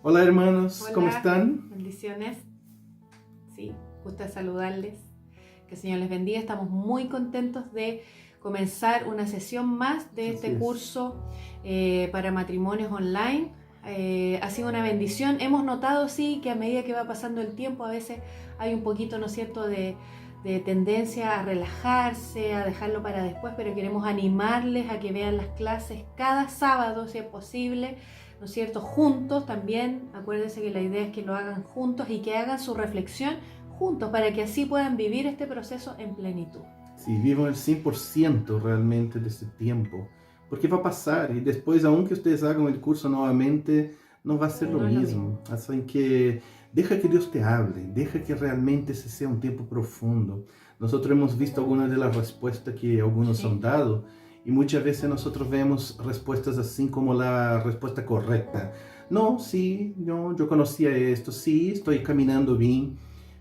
Hola hermanos, ¿cómo Hola, están? bendiciones. Sí, gusta saludarles. Que el Señor les bendiga. Estamos muy contentos de comenzar una sesión más de Así este es. curso para matrimonios online. Ha sido una bendición. Hemos notado, sí, que a medida que va pasando el tiempo, a veces hay un poquito, ¿no es cierto?, de tendencia a relajarse, a dejarlo para después, pero queremos animarles a que vean las clases cada sábado, si es posible, ¿no es cierto?, juntos también. Acuérdense que la idea es que lo hagan juntos y que hagan su reflexión juntos para que así puedan vivir este proceso en plenitud. Sí, vivo el 100% realmente de este tiempo, porque va a pasar y después, aunque ustedes hagan el curso nuevamente, no va a ser lo No es lo mismo. mismo. Así que deja que Dios te hable, deja que realmente ese sea un tiempo profundo. Nosotros hemos visto algunas de las respuestas que algunos han Sí, dado y muchas veces nosotros vemos respuestas así como la respuesta correcta. No, sí, yo conocía esto, sí, estoy caminando bien.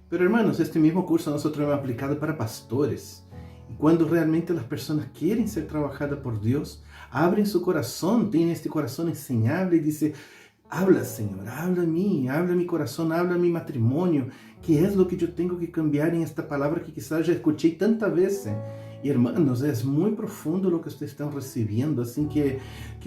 Pero hermanos, este mismo curso nosotros hemos aplicado para pastores. Y cuando realmente las personas quieren ser trabajadas por Dios, abren su corazón, tienen este corazón enseñable y dice, habla Señor, habla a mí, habla a mi corazón, habla a mi matrimonio. ¿Qué es lo que yo tengo que cambiar en esta palabra que quizás ya escuché tantas veces? Y hermanos, es muy profundo lo que ustedes están recibiendo, así que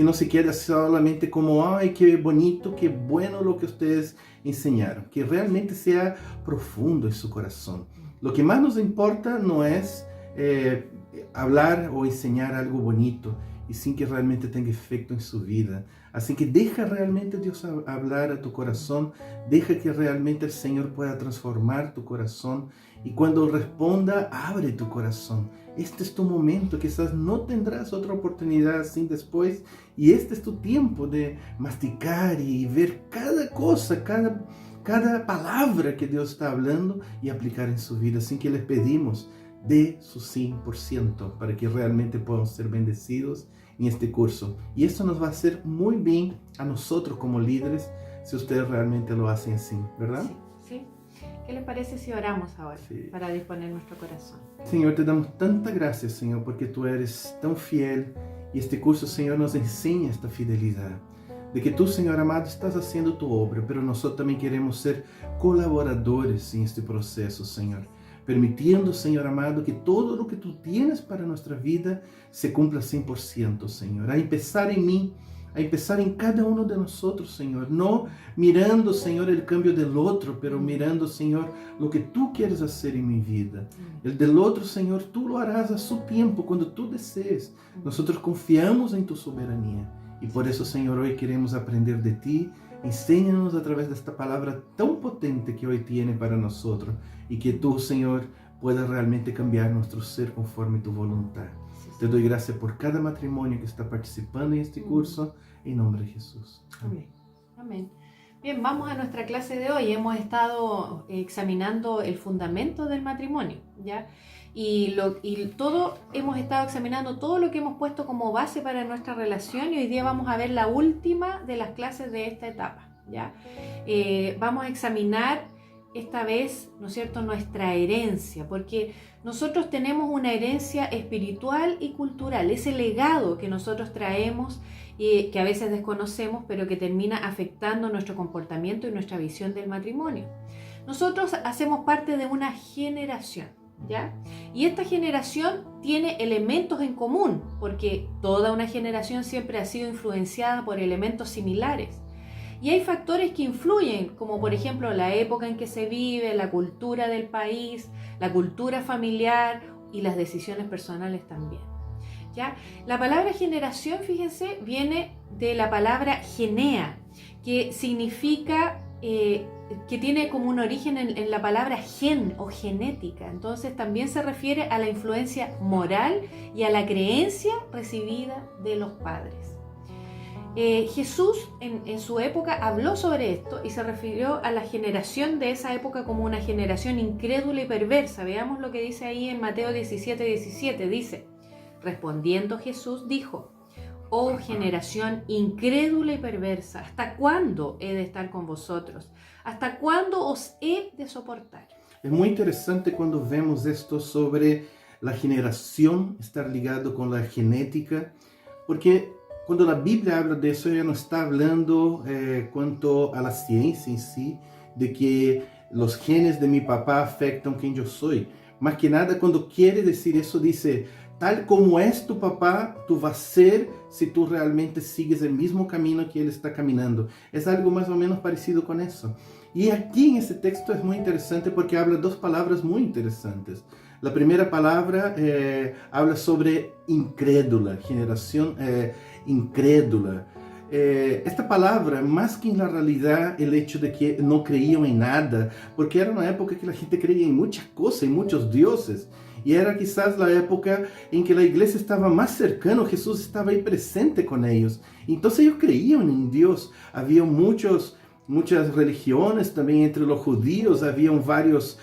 no se quede solamente como, ay, qué bonito, qué bueno lo que ustedes enseñaron, que realmente sea profundo en su corazón. Lo que más nos importa no es eh, hablar o enseñar algo bonito, y sin que realmente tenga efecto en su vida. Así que deja realmente Dios hablar a tu corazón, deja que realmente el Señor pueda transformar tu corazón y cuando responda, abre tu corazón. Este es tu momento, quizás no tendrás otra oportunidad así después y este es tu tiempo de masticar y ver cada cosa, cada palabra que Dios está hablando y aplicar en su vida. Así que les pedimos de su 100% para que realmente puedan ser bendecidos en este curso. Y esto nos va a hacer muy bien a nosotros como líderes si ustedes realmente lo hacen así, ¿verdad? sí, sí. ¿Qué les parece si oramos ahora Sí. para disponer nuestro corazón? Señor, te damos tanta gracias, Señor, porque tú eres tan fiel y este curso, Señor, nos enseña esta fidelidad. De que tú, Señor amado, estás haciendo tu obra, pero nosotros también queremos ser colaboradores en este proceso, Señor. Permitiendo, Señor amado, que todo lo que tú tienes para nuestra vida se cumpla 100%, Señor. A empezar en mí, a empezar en cada uno de nosotros, Señor. No mirando, Señor, el cambio del otro, pero mirando, Señor, lo que tú quieres hacer en mi vida. El del otro, Señor, tú lo harás a su tiempo, cuando tú desees. Nosotros confiamos en tu soberanía. Y por eso, Señor, hoy queremos aprender de ti. Enséñanos a través de esta palabra tan potente que hoy tiene para nosotros. Y que tú, Señor, puedas realmente cambiar nuestro ser conforme tu voluntad. Te doy gracias por cada matrimonio que está participando en este curso. En nombre de Jesús. Amén. Amén. Bien, vamos a nuestra clase de hoy. Hemos estado examinando el fundamento del matrimonio, ¿ya? Y hemos estado examinando todo lo que hemos puesto como base para nuestra relación y hoy día vamos a ver la última de las clases de esta etapa, ¿ya? Vamos a examinar esta vez, ¿no es cierto?, nuestra herencia, porque nosotros tenemos una herencia espiritual y cultural, ese legado que nosotros traemos y que a veces desconocemos, pero que termina afectando nuestro comportamiento y nuestra visión del matrimonio. Nosotros hacemos parte de una generación, ¿ya? Y esta generación tiene elementos en común, porque toda una generación siempre ha sido influenciada por elementos similares. Y hay factores que influyen, como por ejemplo la época en que se vive, la cultura del país, la cultura familiar y las decisiones personales también. ¿Ya? La palabra generación, fíjense, viene de la palabra genea, que significa, que tiene como un origen en la palabra gen o genética. Entonces también se refiere a la influencia moral y a la creencia recibida de los padres. Jesús en su época habló sobre esto y se refirió a la generación de esa época como una generación incrédula y perversa. Veamos lo que dice ahí en Mateo 17:17. Dice: respondiendo Jesús dijo: oh generación incrédula y perversa, ¿hasta cuándo he de estar con vosotros? ¿Hasta cuándo os he de soportar? Es muy interesante cuando vemos esto sobre la generación, estar ligado con la genética, porque cuando la Biblia habla de eso, ella no está hablando cuanto a la ciencia en sí, de que los genes de mi papá afectan quien yo soy. Más que nada, cuando quiere decir eso, dice, tal como es tu papá, tú vas a ser si tú realmente sigues el mismo camino que él está caminando. Es algo más o menos parecido con eso. Y aquí en este texto es muy interesante porque habla dos palabras muy interesantes. La primera palabra habla sobre incrédula, generación incrédula. Esta palabra, más que en la realidad el hecho de que no creían en nada, porque era una época que la gente creía en muchas cosas, en muchos dioses, y era quizás la época en que la iglesia estaba más cercana, Jesús estaba ahí presente con ellos, entonces ellos creían en Dios. Había muchas religiones también entre los judíos, habían varios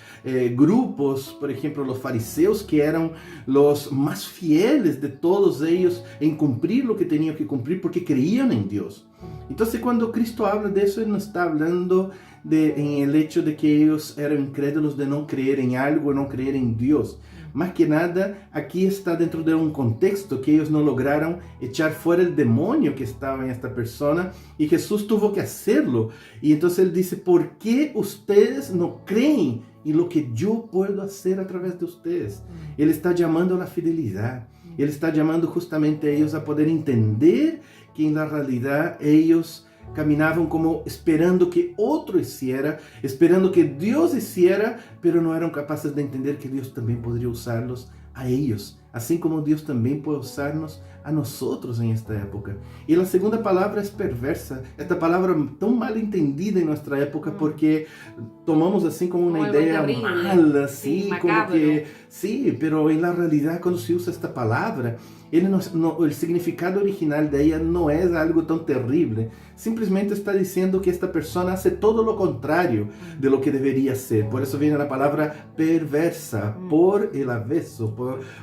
grupos, por ejemplo los fariseos, que eran los más fieles de todos ellos en cumplir lo que tenían que cumplir porque creían en Dios. Entonces cuando Cristo habla de eso, Él no está hablando en el hecho de que ellos eran incrédulos de no creer en algo, no creer en Dios. Más que nada, aquí está dentro de un contexto que ellos no lograron echar fuera el demonio que estaba en esta persona y Jesús tuvo que hacerlo. Y entonces Él dice, ¿por qué ustedes no creen en lo que yo puedo hacer a través de ustedes? Él está llamando a la fidelidad. Él está llamando justamente a ellos a poder entender que en la realidad ellos caminaban como esperando que otro hiciera, esperando que Dios hiciera, pero no eran capaces de entender que Dios también podría usarlos a ellos, así como Dios también puede usarnos a nosotros en esta época. Y la segunda palabra es perversa, esta palabra tan mal entendida en nuestra época porque tomamos así como una idea mala, sí, como que sí, pero en la realidad cuando se usa esta palabra, el significado original de ella no es algo tan terrible, simplemente está diciendo que esta persona hace todo lo contrario de lo que debería ser. Por eso viene la palabra perversa, por el avesso,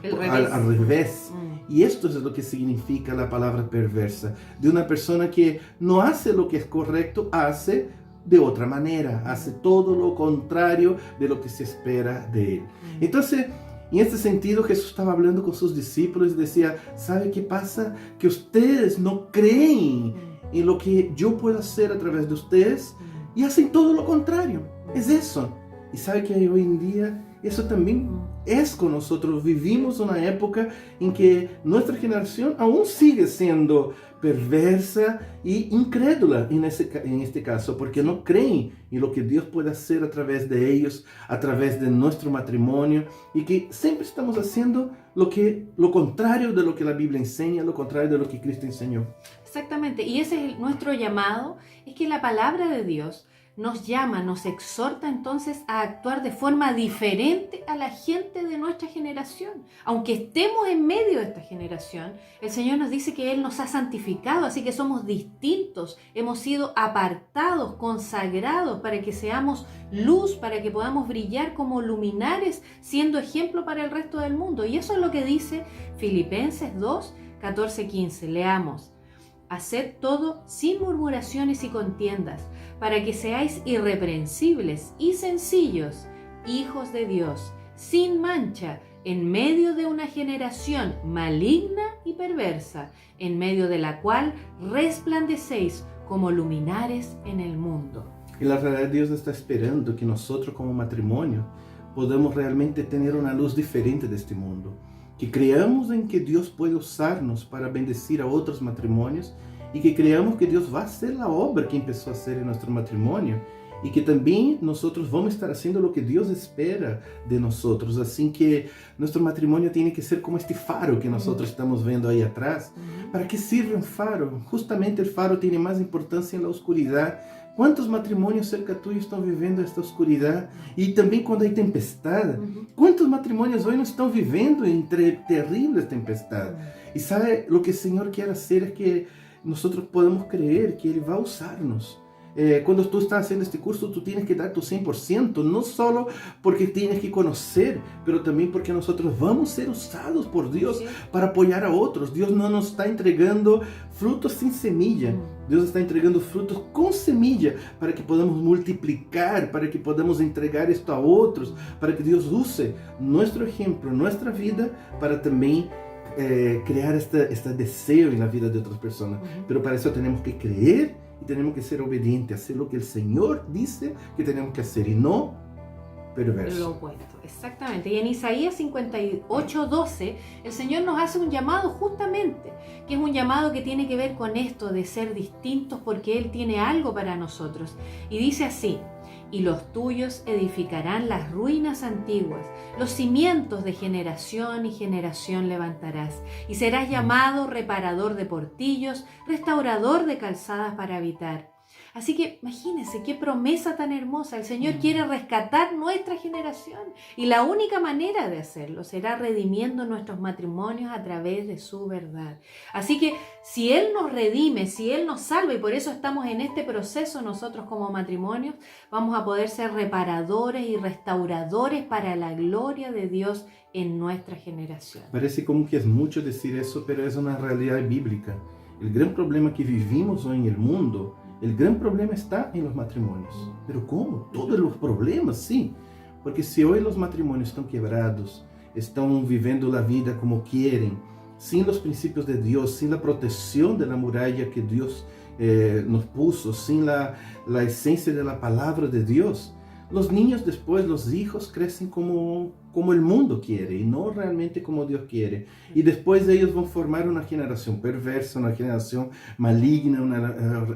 al revés. Y esto es lo que significa la palabra perversa, de una persona que no hace lo que es correcto, hace de otra manera, hace todo lo contrario de lo que se espera de él. Entonces, en este sentido, Jesús estaba hablando con sus discípulos y decía, ¿sabe qué pasa? Que ustedes no creen en lo que yo puedo hacer a través de ustedes y hacen todo lo contrario. Es eso. Y sabe que hoy en día eso también es con nosotros. Vivimos una época en que nuestra generación aún sigue siendo perversa y incrédula en este caso, porque no creen en lo que Dios puede hacer a través de ellos, a través de nuestro matrimonio, y que siempre estamos haciendo lo contrario de lo que la Biblia enseña, lo contrario de lo que Cristo enseñó. Exactamente, y ese es nuestro llamado, es que la palabra de Dios nos llama, nos exhorta entonces a actuar de forma diferente a la gente de nuestra generación. Aunque estemos en medio de esta generación, el Señor nos dice que Él nos ha santificado, así que somos distintos, hemos sido apartados, consagrados para que seamos luz, para que podamos brillar como luminares, siendo ejemplo para el resto del mundo. Y eso es lo que dice Filipenses 2, 14, 15. Leamos. Haced todo sin murmuraciones y contiendas, para que seáis irreprensibles y sencillos, hijos de Dios, sin mancha, en medio de una generación maligna y perversa, en medio de la cual resplandecéis como luminares en el mundo. Y la realidad, Dios está esperando que nosotros como matrimonio podamos realmente tener una luz diferente de este mundo. Que creamos en que Dios puede usarnos para bendecir a otros matrimonios y que creamos que Dios va a hacer la obra que empezó a hacer en nuestro matrimonio y que también nosotros vamos a estar haciendo lo que Dios espera de nosotros. Así que nuestro matrimonio tiene que ser como este faro que nosotros estamos viendo ahí atrás. ¿Para qué sirve un faro? Justamente el faro tiene más importancia en la oscuridad. ¿Cuántos matrimonios cerca tuyo están viviendo esta oscuridad? Y también cuando hay tempestad. ¿Cuántos matrimonios hoy no están viviendo entre terribles tempestades? Y sabe, lo que el Señor quiere hacer es que nosotros podamos creer que Él va a usarnos. Cuando tú estás haciendo este curso, tú tienes que dar tu 100%, no solo porque tienes que conocer, pero también porque nosotros vamos a ser usados por Dios para apoyar a otros. Dios no nos está entregando frutos sin semilla, Dios está entregando frutos con semilla para que podamos multiplicar, para que podamos entregar esto a otros, para que Dios use nuestro ejemplo, nuestra vida, para también crear este deseo en la vida de otras personas. Pero para eso tenemos que creer y tenemos que ser obedientes, hacer lo que el Señor dice que tenemos que hacer y no perverso. Lo opuesto, exactamente. Y en Isaías 58:12, el Señor nos hace un llamado justamente, que es un llamado que tiene que ver con esto de ser distintos porque Él tiene algo para nosotros. Y dice así: y los tuyos edificarán las ruinas antiguas, los cimientos de generación y generación levantarás, y serás llamado reparador de portillos, restaurador de calzadas para habitar. Así que imagínense qué promesa tan hermosa. El Señor quiere rescatar nuestra generación y la única manera de hacerlo será redimiendo nuestros matrimonios a través de su verdad. Así que si Él nos redime, si Él nos salva, y por eso estamos en este proceso nosotros como matrimonios, vamos a poder ser reparadores y restauradores para la gloria de Dios en nuestra generación. Parece como que es mucho decir eso, pero es una realidad bíblica. El gran problema que vivimos hoy en el mundo, el gran problema está en los matrimonios. ¿Pero cómo? Todos los problemas, sí. Porque si hoy los matrimonios están quebrados, están viviendo la vida como quieren, sin los principios de Dios, sin la protección de la muralla que Dios nos puso, sin la esencia de la palabra de Dios, los niños después, los hijos, crecen como el mundo quiere y no realmente como Dios quiere. Y después ellos van a formar una generación perversa, una generación maligna, una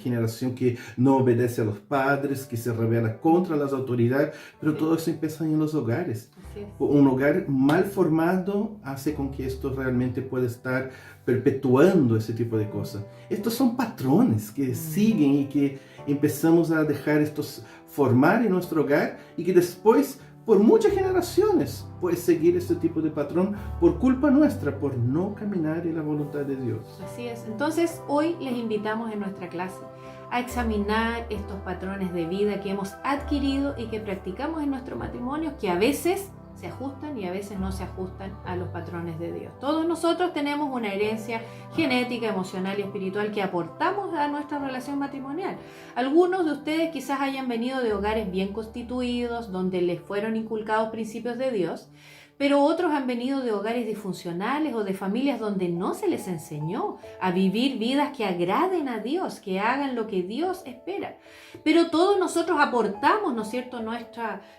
generación que no obedece a los padres, que se rebela contra las autoridades, pero todo eso empieza en los hogares. Un hogar mal formado hace con que esto realmente pueda estar perpetuando ese tipo de cosas. Estos son patrones que siguen y que empezamos a dejar estos formar en nuestro hogar y que después por muchas generaciones puede seguir este tipo de patrón por culpa nuestra, por no caminar en la voluntad de Dios. Así es. Entonces hoy les invitamos en nuestra clase a examinar estos patrones de vida que hemos adquirido y que practicamos en nuestro matrimonio, que a veces se ajustan y a veces no se ajustan a los patrones de Dios. Todos nosotros tenemos una herencia genética, emocional y espiritual que aportamos a nuestra relación matrimonial. Algunos de ustedes quizás hayan venido de hogares bien constituidos, donde les fueron inculcados principios de Dios, pero otros han venido de hogares disfuncionales o de familias donde no se les enseñó a vivir vidas que agraden a Dios, que hagan lo que Dios espera. Pero todos nosotros aportamos, ¿no es cierto?,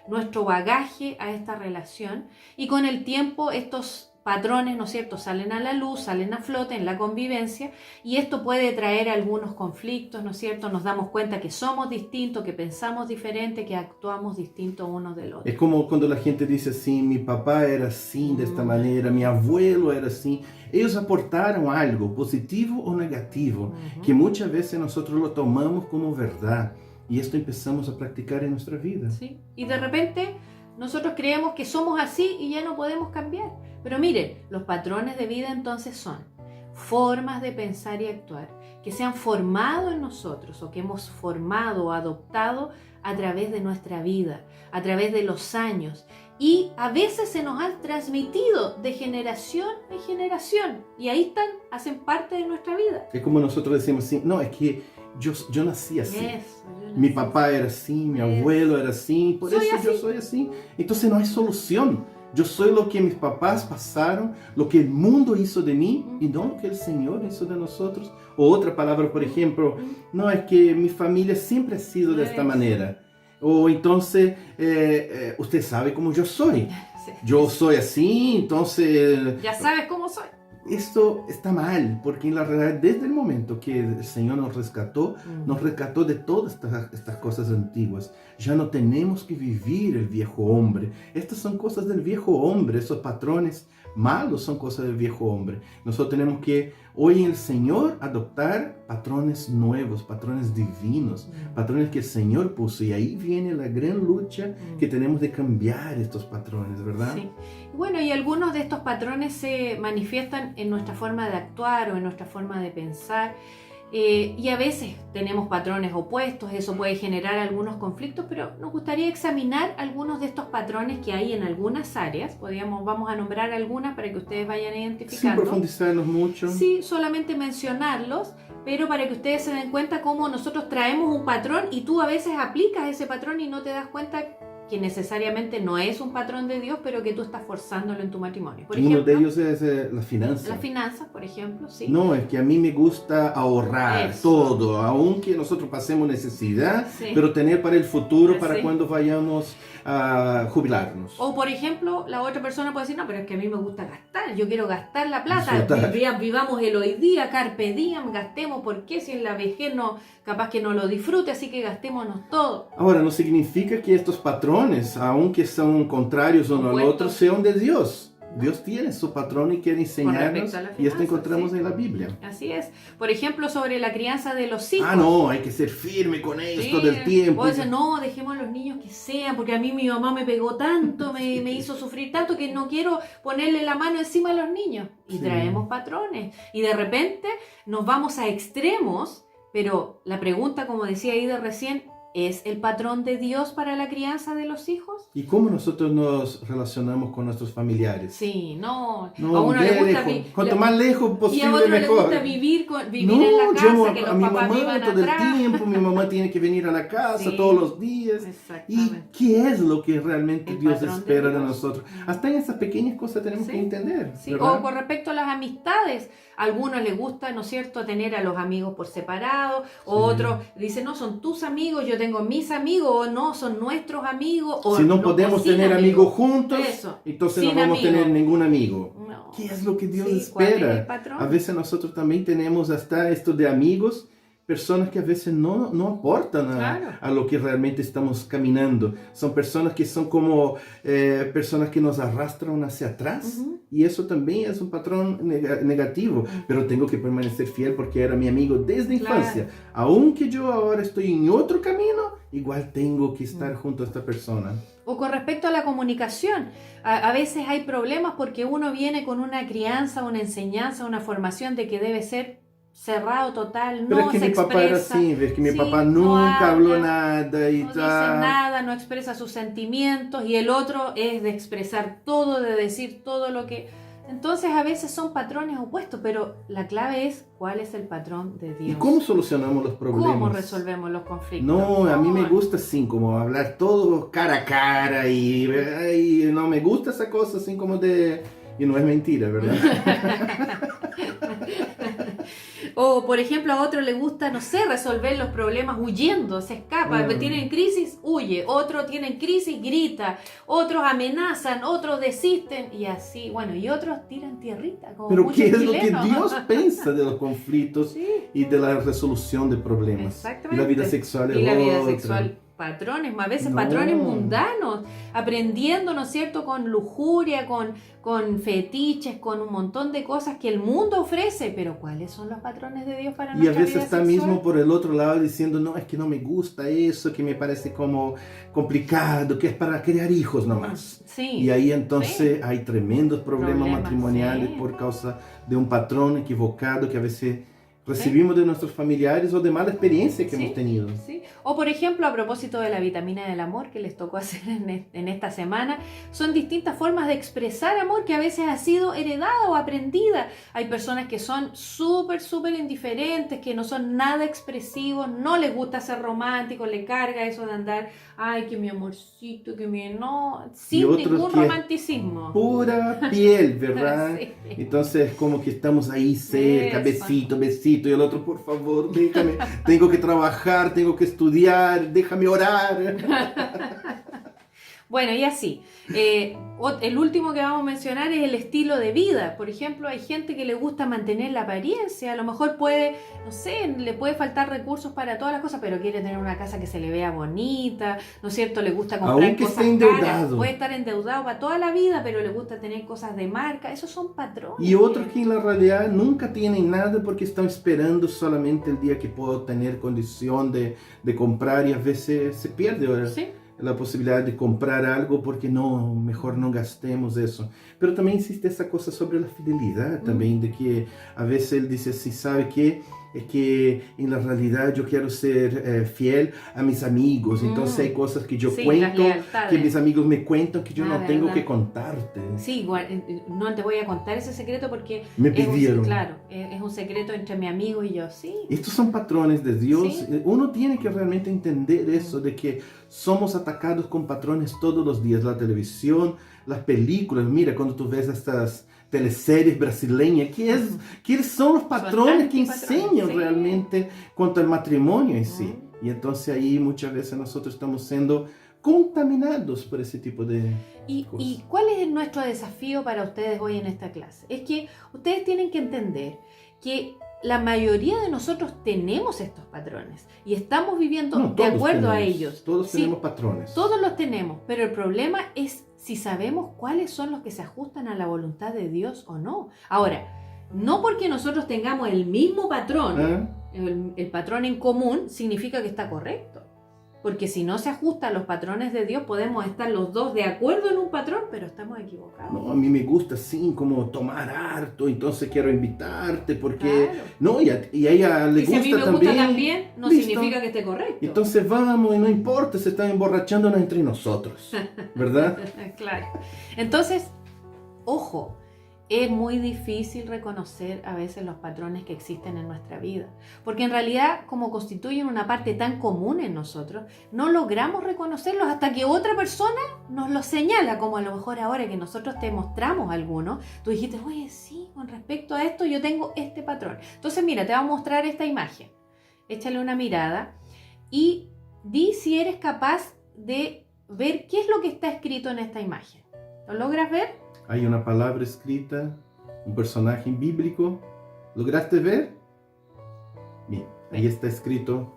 nuestro bagaje a esta relación, y con el tiempo estos patrones, ¿no es cierto?, salen a la luz, salen a flote en la convivencia, y esto puede traer algunos conflictos, ¿no es cierto? Nos damos cuenta que somos distintos, que pensamos diferente, que actuamos distinto unos del otro. Es como cuando la gente dice así: mi papá era así, de esta manera, mi abuelo era así. Ellos aportaron algo, positivo o negativo, que muchas veces nosotros lo tomamos como verdad, y esto empezamos a practicar en nuestra vida. Sí. Y de repente nosotros creemos que somos así y ya no podemos cambiar. Pero miren, los patrones de vida entonces son formas de pensar y actuar que se han formado en nosotros o que hemos formado o adoptado a través de nuestra vida, a través de los años, y a veces se nos han transmitido de generación en generación y ahí están, hacen parte de nuestra vida. Es como nosotros decimos así: no, es que yo nací así. Mi papá era así, mi abuelo era así, por eso yo soy así. Entonces no hay solución. Yo soy lo que mis papás pasaron, lo que el mundo hizo de mí y no lo que el Señor hizo de nosotros. O otra palabra, por ejemplo, no, es que mi familia siempre ha sido de esta manera. O entonces, usted sabe cómo yo soy. Yo soy así, entonces... Ya sabes cómo soy. Esto está mal, porque en la realidad, desde el momento que el Señor nos rescató de todas estas cosas antiguas. Ya no tenemos que vivir el viejo hombre. Estas son cosas del viejo hombre, esos patrones malos son cosas del viejo hombre. Nosotros tenemos que, hoy en el Señor, adoptar patrones nuevos, patrones divinos, patrones que el Señor puso. Y ahí viene la gran lucha que tenemos de cambiar estos patrones, ¿verdad? Sí. Bueno, y algunos de estos patrones se manifiestan en nuestra forma de actuar o en nuestra forma de pensar. Y a veces tenemos patrones opuestos, eso puede generar algunos conflictos, pero nos gustaría examinar algunos de estos patrones que hay en algunas áreas. Vamos a nombrar algunas para que ustedes vayan identificando. Sin profundizarnos mucho. Sí, solamente mencionarlos, pero para que ustedes se den cuenta cómo nosotros traemos un patrón y tú a veces aplicas ese patrón y no te das cuenta que necesariamente no es un patrón de Dios, pero que tú estás forzándolo en tu matrimonio. Por Uno ejemplo, de ellos es las finanzas. las finanzas, por ejemplo, sí. No, es que a mí me gusta ahorrar Eso. todo, aunque nosotros pasemos necesidad, Sí. pero tener para el futuro, para Sí. cuando vayamos a jubilarnos. O por ejemplo, la otra persona puede decir, no, pero es que a mí me gusta gastar, yo quiero gastar la plata, Disfrutar. vivamos el hoy día, carpe diem, gastemos, porque si en la vejez no, capaz que no lo disfrute, así que gastémonos todo. Ahora, no significa que estos patrones, aunque son contrarios uno al Opuestos. otro, sean de Dios. Dios tiene su patrón y quiere enseñarnos, respecto a la y esto finanza, encontramos sí. en la Biblia. Así es. Por ejemplo, sobre la crianza de los hijos. Ah, no, hay que ser firme con esto Sí, del tiempo. O dice, no, dejemos a los niños que sean, porque a mí mi mamá me pegó tanto, me hizo sufrir tanto que no quiero ponerle la mano encima a los niños. Y Sí. traemos patrones. Y de repente nos vamos a extremos, pero la pregunta, como decía Ida recién, ¿es el patrón de Dios para la crianza de los hijos? ¿Y cómo nosotros nos relacionamos con nuestros familiares? Sí, no. No, a uno le gusta lejos. Cuanto más lejos y a posible, otro le mejor. gusta vivir No, en la casa, yo que a los mi papás mamá vivan todo el atrás. tiempo, mi mamá tiene que venir a la casa Sí. todos los días. ¿Y Exactamente. qué es lo que realmente El Dios patrón de espera de Dios. nosotros? Hasta en esas pequeñas cosas tenemos Sí. que entender. Sí, ¿verdad? o con respecto a las amistades, a algunos les gusta, ¿no es cierto?, tener a los amigos por separado, o Sí. otros dicen, no, son tus amigos, yo tengo mis amigos, o no, son nuestros amigos, o Si no o podemos sin tener amigos juntos, Eso. entonces Sin no vamos a amigos. tener ningún amigo. No. ¿Qué es lo que Dios Sí, ¿cuál es el espera? patrón? A veces nosotros también tenemos hasta esto de amigos, personas que a veces no aportan Claro. a lo que realmente estamos caminando. Son personas que son como personas que nos arrastran hacia atrás. Ujú. Y eso también es un patrón negativo. Pero tengo que permanecer fiel porque era mi amigo desde Claro. infancia. Aunque yo ahora estoy en otro camino, igual tengo que estar junto a esta persona. O con respecto a la comunicación, a veces hay problemas porque uno viene con una crianza, una enseñanza, una formación de que debe ser cerrado total, Pero no es que se mi papá era expresa. así, ves que mi Sí, papá no nunca habló habla, nada y No dice tal. nada, no expresa sus sentimientos y el otro es de expresar todo, de decir todo lo que... Entonces a veces son patrones opuestos, pero la clave es cuál es el patrón de Dios. ¿Y cómo solucionamos los problemas? ¿Cómo resolvemos los conflictos? No, a mí me No, gusta así, como hablar todo cara a cara y no me gusta esa cosa así como de... Y no es mentira, ¿verdad? O, por ejemplo, a otro le gusta, no sé, resolver los problemas huyendo, se escapa. Tienen crisis, huye. Otro tienen crisis, grita. Otros amenazan, otros desisten. Y así, bueno, y otros tiran tierrita. Como Pero muchos ¿qué es lo que chilenos. Dios piensa de los conflictos Sí, y de la resolución de problemas? exactamente. Y la vida sexual es Y la vida otra. sexual, patrones, a veces No. patrones mundanos, aprendiendo, ¿no es cierto?, con lujuria, con fetiches, con un montón de cosas que el mundo ofrece, pero ¿cuáles son los patrones de Dios para Y a nuestra veces vida está sexual? mismo por el otro lado diciendo, no, es que no me gusta eso, que me parece como complicado, que es para crear hijos nomás. Sí. Y ahí entonces hay tremendos problemas matrimoniales sí. por causa de un patrón equivocado que a veces recibimos de nuestros familiares o de mala experiencia que Sí. hemos tenido. Sí. O por ejemplo, a propósito de la vitamina del amor que les tocó hacer en esta semana, son distintas formas de expresar amor que a veces ha sido heredada o aprendida. Hay personas que son súper indiferentes, que no son nada expresivos, no les gusta ser románticos, le carga eso de andar, ay, que mi amorcito, que mi... No, sin otros ningún que- romanticismo. Pura piel, ¿verdad? Sí. Entonces como que estamos ahí cerca, Eso. besito, besito, y el otro, por favor, déjame, tengo que trabajar, tengo que estudiar, déjame orar. Bueno, y así. El último que vamos a mencionar es el estilo de vida. Por ejemplo, hay gente que le gusta mantener la apariencia. A lo mejor puede, no sé, le puede faltar recursos para todas las cosas, pero quiere tener una casa que se le vea bonita, ¿no es cierto? Le gusta comprar Aunque cosas esté caras. endeudado. Puede estar endeudado para toda la vida, pero le gusta tener cosas de marca. Esos son patrones. Y otros que en la realidad nunca tienen nada porque están esperando solamente el día que puedo tener condición de comprar y a veces se pierde Sí. la posibilidad de comprar algo porque no, mejor no gastemos eso. Pero también existe esa cosa sobre la fidelidad también, de que a veces él dice así, ¿sabe qué? es que en la realidad yo quiero ser fiel a mis amigos. Entonces hay cosas que yo Sí, las cuento, lealtades. que mis amigos me cuentan que yo no tengo ¿verdad? que contarte. Sí, igual, no te voy a contar ese secreto porque Me es pidieron. claro, es un secreto entre mi amigo y yo. Sí, Estos son patrones de Dios. Sí. Uno tiene que realmente entender eso, de que somos atacados con patrones todos los días. La televisión, las películas. Mira, cuando tú ves estas teleseries brasileñas, ¿qué son los patrones que antipatrones, enseñan sí. realmente cuanto al matrimonio en sí? Y entonces ahí muchas veces nosotros estamos siendo contaminados por ese tipo de cosas. ¿Y cuál es nuestro desafío para ustedes hoy en esta clase? Es que ustedes tienen que entender que la mayoría de nosotros tenemos estos patrones y estamos viviendo No, de todos acuerdo a tenemos, ellos. Todos Sí, tenemos patrones. todos los tenemos, pero el problema es si sabemos cuáles son los que se ajustan a la voluntad de Dios o no. Ahora, no porque nosotros tengamos el mismo patrón, ¿Ah? el patrón en común, significa que está correcto. Porque si no se ajusta a los patrones de Dios, podemos estar los dos de acuerdo en un patrón, pero estamos equivocados. No, a mí me gusta así, como tomar harto, entonces quiero invitarte porque... Claro. No, y a ella le Y si gusta a mí me también. gusta también, no Listo. significa que esté correcto. Entonces vamos y no importa, se están emborrachándonos entre nosotros, ¿verdad? Claro. Entonces, ojo, es muy difícil reconocer a veces los patrones que existen en nuestra vida, porque en realidad, como constituyen una parte tan común en nosotros, no logramos reconocerlos hasta que otra persona nos los señala, como a lo mejor ahora que nosotros te mostramos algunos, tú dijiste, oye, sí, con respecto a esto yo tengo este patrón. Entonces, mira, te voy a mostrar esta imagen. Échale una mirada y di si eres capaz de ver qué es lo que está escrito en esta imagen. ¿Lo logras ver? Hay una palabra escrita, un personaje bíblico. ¿Lograste ver? Bien, ahí está escrito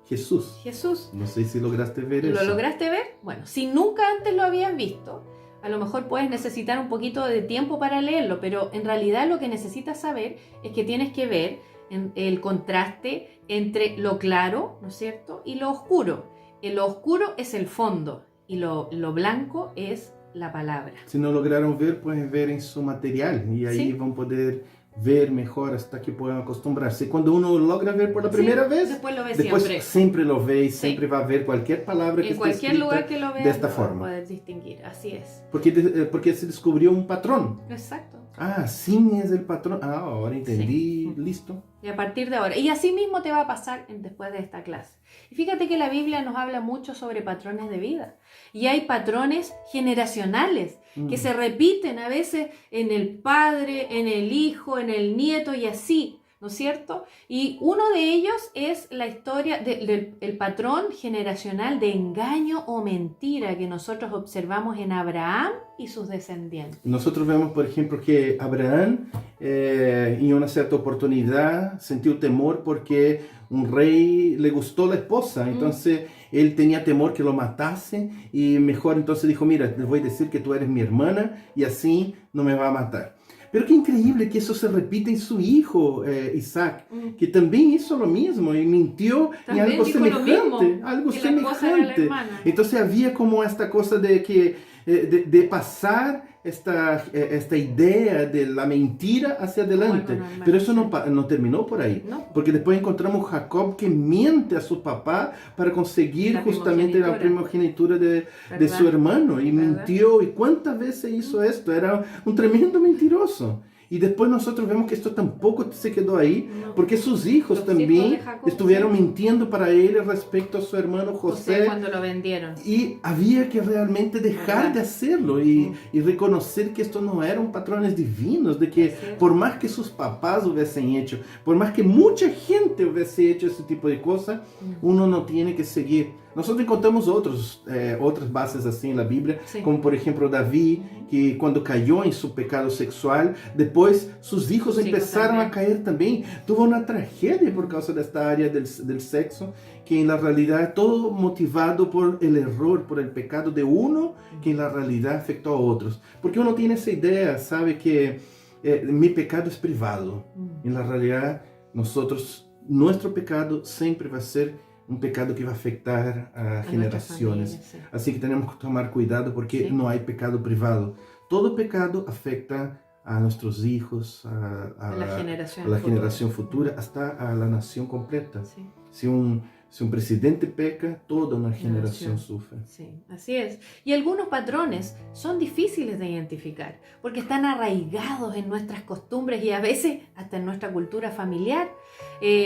Jesús. Jesús. No sé si lograste ver ¿Lo eso. lograste ver? Bueno, si nunca antes lo habías visto, a lo mejor puedes necesitar un poquito de tiempo para leerlo, pero en realidad lo que necesitas saber es que tienes que ver el contraste entre lo claro, ¿no es cierto?, y lo oscuro. Lo oscuro es el fondo y lo blanco es la palabra. Si no lograron ver, pueden ver en su material y ahí Sí. van a poder ver mejor hasta que puedan acostumbrarse. Cuando uno logra ver por la primera vez, Después lo ves después siempre. lo ve y Sí. siempre va a ver cualquier palabra que En esté cualquier escrita lugar que lo veas, de esta lo vas a forma. poder distinguir. Así es. Porque se descubrió un patrón. Exacto. Ah, sí es el patrón. Ah, ahora entendí. Listo. Y a partir de ahora. Y así mismo te va a pasar después de esta clase. Y fíjate que la Biblia nos habla mucho sobre patrones de vida. Y hay patrones generacionales que se repiten a veces en el padre, en el hijo, en el nieto y así, ¿no es cierto? Y uno de ellos es la historia del patrón generacional de engaño o mentira que nosotros observamos en Abraham y sus descendientes. Nosotros vemos, por ejemplo, que Abraham en una cierta oportunidad sintió temor porque un rey le gustó la esposa, entonces él tenía temor que lo matase y mejor entonces dijo, mira, les voy a decir que tú eres mi hermana y así no me va a matar. Pero qué increíble que eso se repite en su hijo Isaac, que también hizo lo mismo y mintió en algo semejante, algo que la esposa era la semejante. hermana. Entonces había como esta cosa de que de pasar esta idea de la mentira hacia adelante. normal, Pero eso sí. no terminó por ahí. No. Porque después encontramos Jacob que miente a su papá para conseguir La justamente la primogenitura de su hermano. Y ¿Verdad? mintió. ¿Y cuántas veces hizo esto? Era un tremendo mentiroso. Y después nosotros vemos que esto tampoco se quedó ahí, No. porque sus hijos Los también hijos de Jacob, estuvieron sí. mintiendo para él respecto a su hermano José. Cuando lo vendieron. Y había que realmente dejar ¿Verdad? de hacerlo y reconocer que esto no eran patrones divinos, de que Así es. por más que sus papás hubiesen hecho, por más que mucha gente hubiese hecho ese tipo de cosas, uno no tiene que seguir. Nosotros encontramos otras bases así en la Biblia, Sí. como por ejemplo David, que cuando cayó en su pecado sexual, después sus hijos Sus hijos empezaron también. a caer también. Tuvo una tragedia por causa de esta área del sexo, que en la realidad todo motivado por el error, por el pecado de uno, que en la realidad afectó a otros. Porque uno tiene esa idea, sabe que mi pecado es privado. En la realidad, nuestro pecado siempre va a ser un pecado que va a afectar a generaciones. Familia, sí. Así que tenemos que tomar cuidado porque Sí. no hay pecado privado. Todo pecado afecta a nuestros hijos, A la generación a la futura. generación futura, hasta a la nación completa. Sí. Si un presidente peca, toda una generación Nación. sufre. Sí, así es. Y algunos patrones son difíciles de identificar porque están arraigados en nuestras costumbres y a veces hasta en nuestra cultura familiar.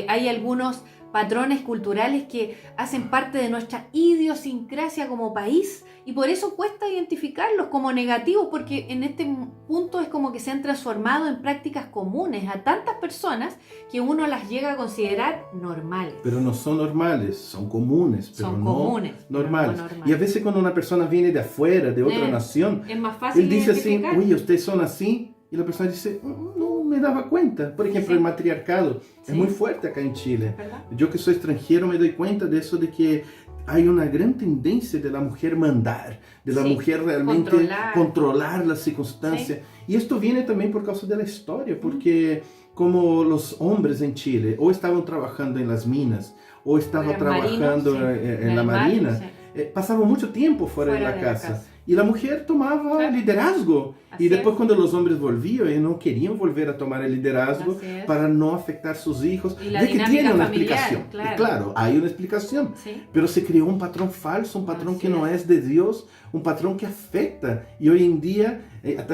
Hay algunos patrones culturales que hacen parte de nuestra idiosincrasia como país y por eso cuesta identificarlos como negativos, porque en este punto es como que se han transformado en prácticas comunes a tantas personas que uno las llega a considerar normales. Pero no son normales, son comunes, pero Son no comunes, normales. pero no normales. Y a veces cuando una persona viene de afuera, de otra nación, Es más fácil él dice así, identificar. uy, ustedes son así, y la persona dice, no me daba cuenta. Por ejemplo, Sí. el matriarcado Sí. es muy fuerte acá en Chile. ¿Verdad? Yo que soy extranjero me doy cuenta de eso, de que hay una gran tendencia de la mujer mandar, de la Sí, mujer realmente controlar las circunstancias. Y esto viene también por causa de la historia, porque como los hombres en Chile o estaban trabajando en las minas o estaban Eran trabajando marinos, sí, en la el mar, marina, sí. pasaban mucho tiempo fuera de la casa. Y la mujer tomaba Claro. liderazgo. Así Y después es. cuando los hombres volvían, ellos no querían volver a tomar el liderazgo Así es. para no afectar a sus hijos. Y la De que dinámica tiene una familiar, explicación. claro. Y claro, hay una explicación. Sí. Pero se creó un patrón falso, un patrón Así que no es. es de Dios, un patrón que afecta. Y hoy en día,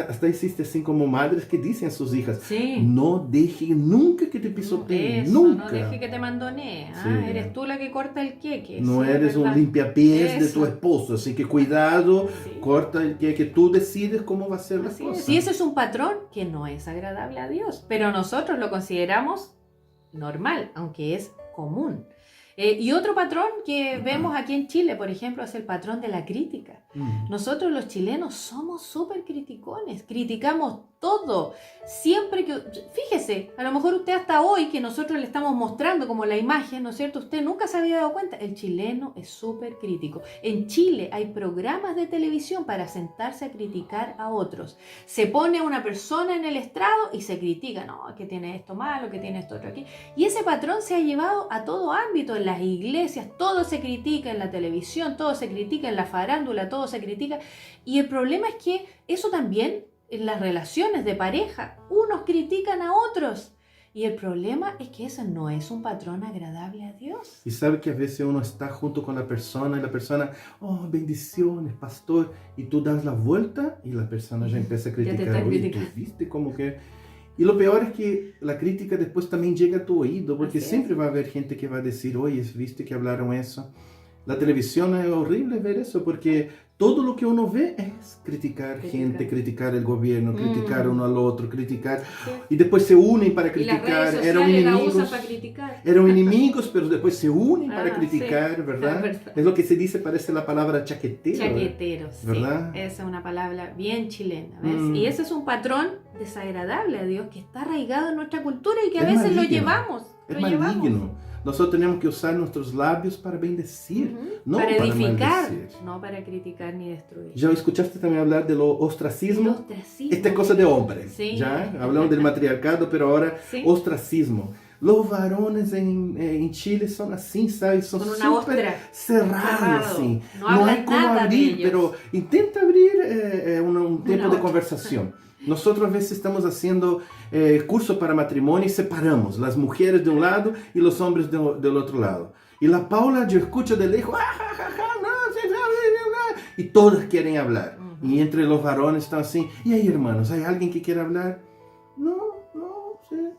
hasta existe así como madres que dicen a sus hijas, Sí. no deje nunca que te pisoteen, Eso, nunca. no deje que te mandonee. Sí. Eres tú la que corta el queque. No sí, eres ¿verdad? un limpiapiés de Eso. tu esposo, así que cuidado, Sí. corta el que tú decides cómo va a ser la Así cosa. es. Y ese es un patrón que no es agradable a Dios, pero nosotros lo consideramos normal, aunque es común. Y otro patrón que vemos aquí en Chile, por ejemplo, es el patrón de la crítica. Nosotros los chilenos somos súper criticones, criticamos todo. Siempre que, fíjese, a lo mejor usted hasta hoy que nosotros le estamos mostrando como la imagen, ¿no es cierto? Usted nunca se había dado cuenta, el chileno es súper crítico. En Chile hay programas de televisión para sentarse a criticar a otros. Se pone a una persona en el estrado y se critica, no, que tiene esto malo, que tiene esto otro aquí. Y ese patrón se ha llevado a todo ámbito, en las iglesias, todo se critica, en la televisión, todo se critica, en la farándula, todo se critica. Y el problema es que eso también en las relaciones de pareja, unos critican a otros. Y el problema es que ese no es un patrón agradable a Dios. Y sabe que a veces uno está junto con la persona y la persona, oh, bendiciones, pastor, y tú das la vuelta y la persona ya empieza a Ya te criticar. está Oye, criticando. ¿tú viste como que...? Y lo peor es que la crítica después también llega a tu oído, porque Así siempre es. va a haber gente que va a decir, oye, ¿viste que hablaron eso? La televisión es horrible ver eso, porque todo lo que uno ve es criticar gente, criticar el gobierno, criticar uno al otro, criticar... Sí. Y después se unen para Y las criticar. redes Eran sociales la enemigos. usan para criticar. Eran enemigos, pero después se unen para Ah, criticar, sí, ¿verdad? es verdad. Es lo que se dice, parece la palabra chaquetero. Chaqueteros, sí. ¿Verdad? Esa es una palabra bien chilena, ¿ves? Mm. Y ese es un patrón desagradable a Dios que está arraigado en nuestra cultura y que a Es veces lo maligno. llevamos. Es lo llevamos. maligno. Nosotros tenemos que usar nuestros labios para bendecir, Ujú. no para edificar, maldecir. no para criticar ni destruir. ¿Ya escuchaste también hablar de lo El ostracismo? ostracismo. Esta es cosa de hombre. Sí. ¿Ya? Hablamos del matriarcado, pero ahora Sí. ostracismo. Los varones en Chile son así, ¿sabes? Son Con una súper ostra. cerrados, Cerrado. así. No No hablan hay cómo nada de abrir, ellos. pero intenta abrir un tiempo de otra. conversación. Nosotros a veces estamos haciendo cursos para matrimonio y separamos las mujeres de un lado y los hombres del otro lado. Y la Paula, yo escucho de lejos, "Ah, ja, ja, ja, no, sí, y todas quieren hablar. Ujú. Y entre los varones están así, y hay hermanos, ¿hay alguien que quiera hablar?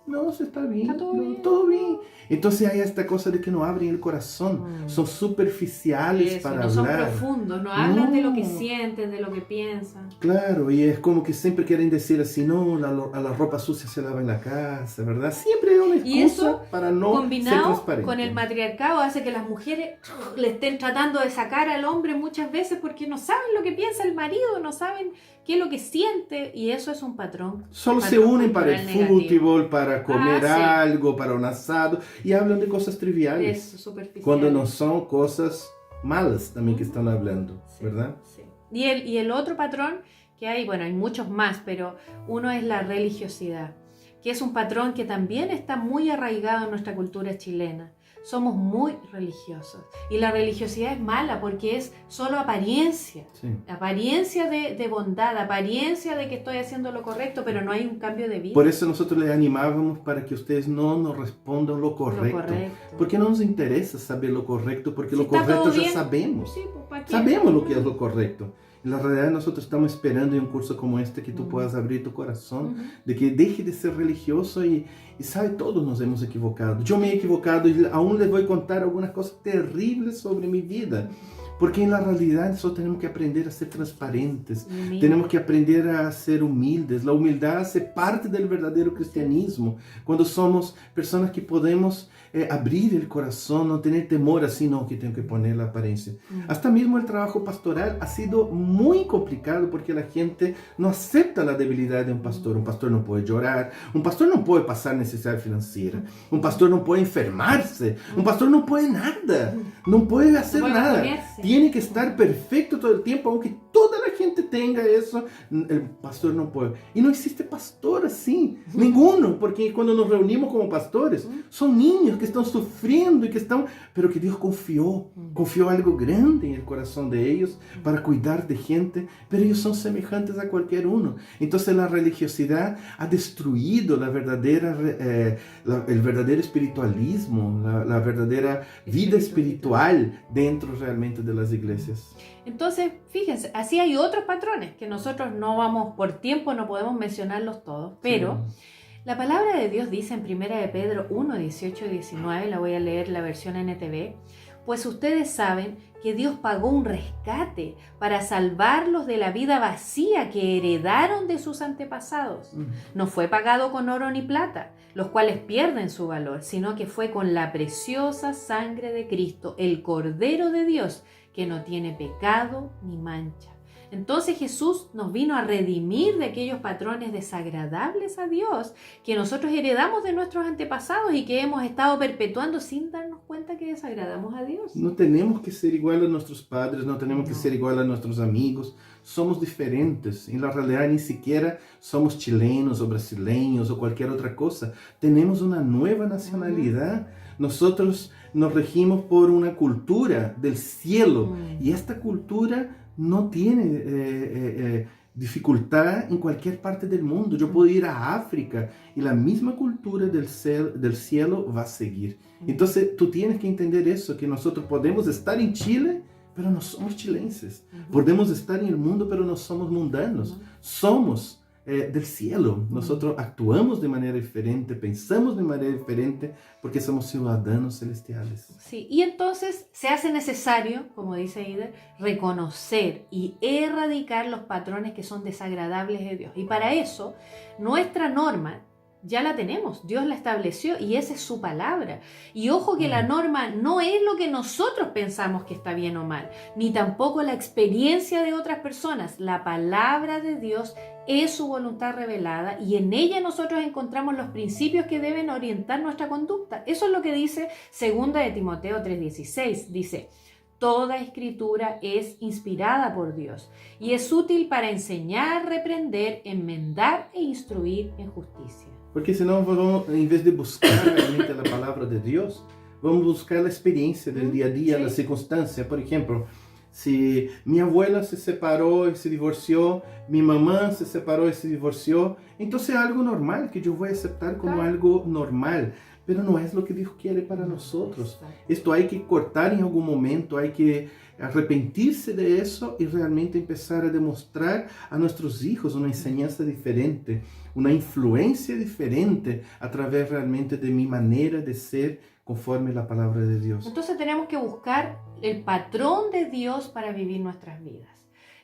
No, se está bien, Está todo no, bien. todo bien. Entonces hay esta cosa de que no abren el corazón, son superficiales Eso, para no son hablar. profundos, no hablan de lo que No. sienten, de lo que piensan. Claro, y es como que siempre quieren decir así, no, a la ropa sucia se lava en la casa, ¿verdad? Siempre hay una excusa Y eso, para no ser combinado transparente. con el matriarcado, hace que las mujeres le estén tratando de sacar al hombre muchas veces porque no saben lo que piensa el marido, no saben qué es lo que siente, y eso es un patrón. Solo se patrón unen para el cultural negativo. fútbol, para comer sí. algo, para un asado, y hablan de cosas triviales. Eso, superficial. Cuando no son cosas malas también que están hablando, Sí, ¿verdad? sí. Y el otro patrón que hay, bueno, hay muchos más, pero uno es la religiosidad, que es un patrón que también está muy arraigado en nuestra cultura chilena. somos muy religiosos. Y la religiosidad es mala porque es solo apariencia. Sí. Apariencia de bondad, apariencia de que estoy haciendo lo correcto, pero no hay un cambio de vida. Por eso nosotros les animábamos para que ustedes no nos respondan lo correcto. Porque no nos interesa saber lo correcto, porque Si lo correcto ya bien, sabemos. sí, pues, ¿para qué? Sabemos lo que es lo correcto. En la realidad nosotros estamos esperando en un curso como este que tú puedas abrir tu corazón, de que deje de ser religioso y sabe, todos nos hemos equivocado. Yo me he equivocado y aún les voy a contar algunas cosas terribles sobre mi vida. Porque en la realidad nosotros tenemos que aprender a ser transparentes, tenemos que aprender a ser humildes. La humildad hace parte del verdadero cristianismo. Cuando somos personas que podemos abrir el corazón, no tener temor así, no, que tengo que poner la apariencia. Hasta mismo el trabajo pastoral ha sido muy complicado porque la gente no acepta la debilidad de un pastor. Un pastor no puede llorar, un pastor no puede pasar necesidad financiera, un pastor no puede enfermarse, un pastor no puede nada, no puede hacer nada. Tiene que estar perfecto todo el tiempo, aunque toda la gente tenga eso, el pastor no puede. Y no existe pastor así, ninguno, porque cuando nos reunimos como pastores, son niños que están sufriendo y que están, pero que Dios confió algo grande en el corazón de ellos para cuidar de gente, pero ellos son semejantes a cualquier uno. Entonces la religiosidad ha destruido el verdadero espiritualismo, la verdadera vida espiritual dentro realmente de las iglesias. Entonces, fíjense, así hay otros patrones que nosotros no vamos, por tiempo no podemos mencionarlos todos, pero la palabra de Dios dice en 1 de Pedro 1, 18 y 19, la voy a leer la versión NTV, pues ustedes saben que Dios pagó un rescate para salvarlos de la vida vacía que heredaron de sus antepasados. No fue pagado con oro ni plata, los cuales pierden su valor, sino que fue con la preciosa sangre de Cristo, el Cordero de Dios, que no tiene pecado ni mancha. Entonces Jesús nos vino a redimir de aquellos patrones desagradables a Dios que nosotros heredamos de nuestros antepasados y que hemos estado perpetuando sin darnos cuenta que desagradamos a Dios. No tenemos que ser igual a nuestros padres, no tenemos que ser igual a nuestros amigos. Somos diferentes. En la realidad ni siquiera somos chilenos o brasileños o cualquier otra cosa. Tenemos una nueva nacionalidad. Nosotros nos regimos por una cultura del cielo y esta cultura no tiene dificultad en cualquier parte del mundo. Yo puedo ir a África y la misma cultura del cielo va a seguir. Entonces tú tienes que entender eso, que nosotros podemos estar en Chile, pero no somos chilenses. Podemos estar en el mundo, pero no somos mundanos. Somos del cielo. Nosotros actuamos de manera diferente, pensamos de manera diferente, porque somos ciudadanos celestiales. Sí, y entonces se hace necesario, como dice Eider, reconocer y erradicar los patrones que son desagradables de Dios. Y para eso, nuestra norma ya la tenemos, Dios la estableció y esa es su palabra. Y ojo que la norma no es lo que nosotros pensamos que está bien o mal, ni tampoco la experiencia de otras personas. La palabra de Dios es su voluntad revelada y en ella nosotros encontramos los principios que deben orientar nuestra conducta. Eso es lo que dice 2 de Timoteo 3:16. Dice: toda escritura es inspirada por Dios y es útil para enseñar, reprender, enmendar e instruir en justicia. Porque senão vamos, em vez de buscar realmente a palavra de Deus, vamos buscar a experiência do dia a dia, da circunstância. Por exemplo, se minha abuela se separou e se divorciou, minha mamã se separou e se divorciou, então é algo normal que eu vou aceitar como algo normal. Pero no es lo que Dios quiere para nosotros. Esto hay que cortar en algún momento, hay que arrepentirse de eso y realmente empezar a demostrar a nuestros hijos una enseñanza diferente, una influencia diferente a través realmente de mi manera de ser conforme la palabra de Dios. Entonces tenemos que buscar el patrón de Dios para vivir nuestras vidas.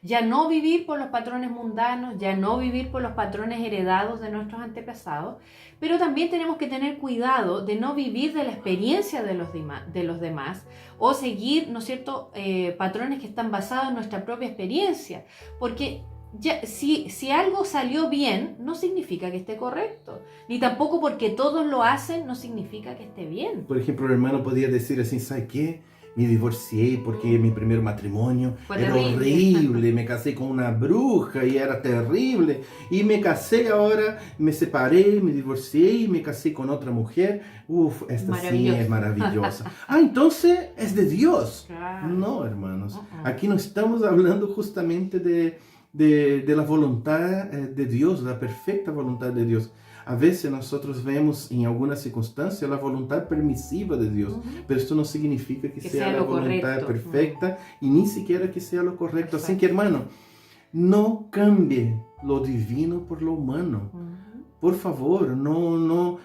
Ya no vivir por los patrones mundanos, ya no vivir por los patrones heredados de nuestros antepasados, pero también tenemos que tener cuidado de no vivir de la experiencia de los demás o seguir, ¿no es cierto?, patrones que están basados en nuestra propia experiencia, porque ya, si algo salió bien, no significa que esté correcto, ni tampoco porque todos lo hacen, no significa que esté bien. Por ejemplo, el hermano podía decir así, ¿sabe qué? me divorcié porque mi primer matrimonio Fue era terrible. horrible, me casé con una bruja y era terrible, y me casé ahora, me separé, me divorcié y me casé con otra mujer. Uf, esta sí es maravillosa. Ah, entonces es de Dios. Claro. No, hermanos, aquí no estamos hablando justamente de la voluntad de Dios, la perfecta voluntad de Dios. A veces nosotros vemos en algunas circunstancias la voluntad permisiva de Dios, pero esto no significa que sea la voluntad correcto. perfecta y ni siquiera que sea lo correcto. Exacto. Así que, hermano, no cambie lo divino por lo humano. Por favor, no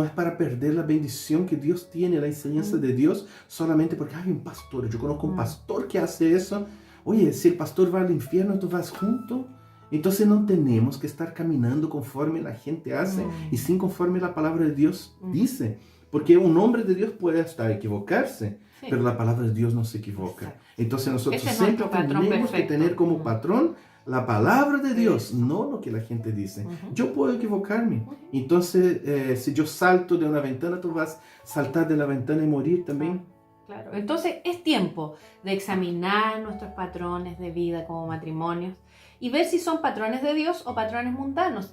es para perder la bendición que Dios tiene, la enseñanza de Dios, solamente porque hay un pastor. Yo conozco un pastor que hace eso. Oye, si el pastor va al infierno, tú vas junto. Entonces no tenemos que estar caminando conforme la gente hace y sin conforme la palabra de Dios dice. Porque un hombre de Dios puede hasta equivocarse, pero la palabra de Dios no se equivoca. Exacto. Entonces nosotros Ese es siempre nuestro patrón tenemos que perfecto. tener como patrón la palabra de Dios, no lo que la gente dice. Yo puedo equivocarme. Entonces, si yo salto de una ventana, tú vas a saltar de la ventana y morir también. Claro. Entonces es tiempo de examinar nuestros patrones de vida como matrimonios y ver si son patrones de Dios o patrones mundanos.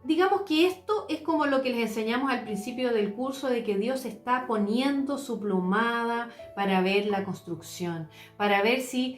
Digamos que esto es como lo que les enseñamos al principio del curso, de que Dios está poniendo su plumada para ver la construcción, para ver si